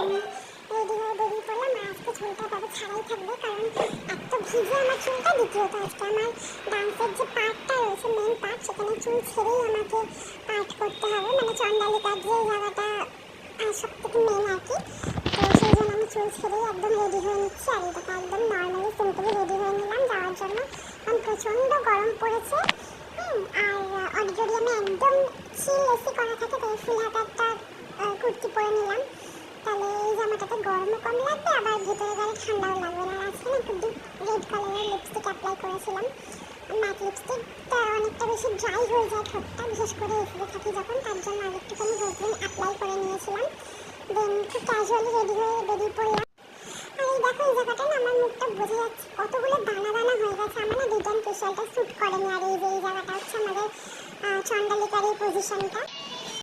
আমি রেডি হয়ে বেরিয়ে পড়লাম। আর আজকে চুলটা তবে ছাড়াই থাকবে, কারণ এক তো ভিজে আমার চুলটা, দ্বিতীয়ত আজকে আমার ডান্সের যে পার্টটা রয়েছে, মেন পার্ট, সেখানে চুল ছেড়েই আমাকে পার্ট করতে হবে, মানে চণ্ডালিকার যে জায়গাটা সব থেকে মেন আর কি। তো সেই জন্য আমি চুল ছেড়েই একদম রেডি হয়ে নিচ্ছি। আর এটাকে একদম নর্মালি সিম্পলি রেডি হয়ে নিলাম যাওয়ার জন্য, কারণ প্রচণ্ড গরম পড়েছে। আর অডিটোরিয়ামে একদম চিল এসি করা থাকে, তাই ফুল হাতে একটা কুর্তি পরে নিলাম, তাহলে এই জামাটাতে গরমও কম লাগবে, আবার ভেতরে গেলে ঠান্ডাও লাগবে না। আজকে না একটু ডিপ রেড কালারের লিপস্টিক অ্যাপ্লাই করেছিলাম, ম্যাট লিপস্টিকটা অনেকটা বেশি ড্রাই হয়ে যায় ঠোঁটটা, বিশেষ করে এসিতে থাকি যখন, তার জন্য আরেকটুখানি ভেসলিন অ্যাপ্লাই করে নিয়েছিলাম। দেন খুব ক্যাজুয়ালি রেডি হয়ে বেরিয়ে পড়লাম। আর এই দেখো, এই জায়গাটা না আমার মুখটা বোঝা যাচ্ছে কতগুলো দানা দানা হয়ে গেছে। আমার না রিটার্ন ফেশিয়ালটা শ্যুট করেনি। আর এই যে এই জায়গাটা হচ্ছে আমাদের চণ্ডালিকার এই পজিশনটা।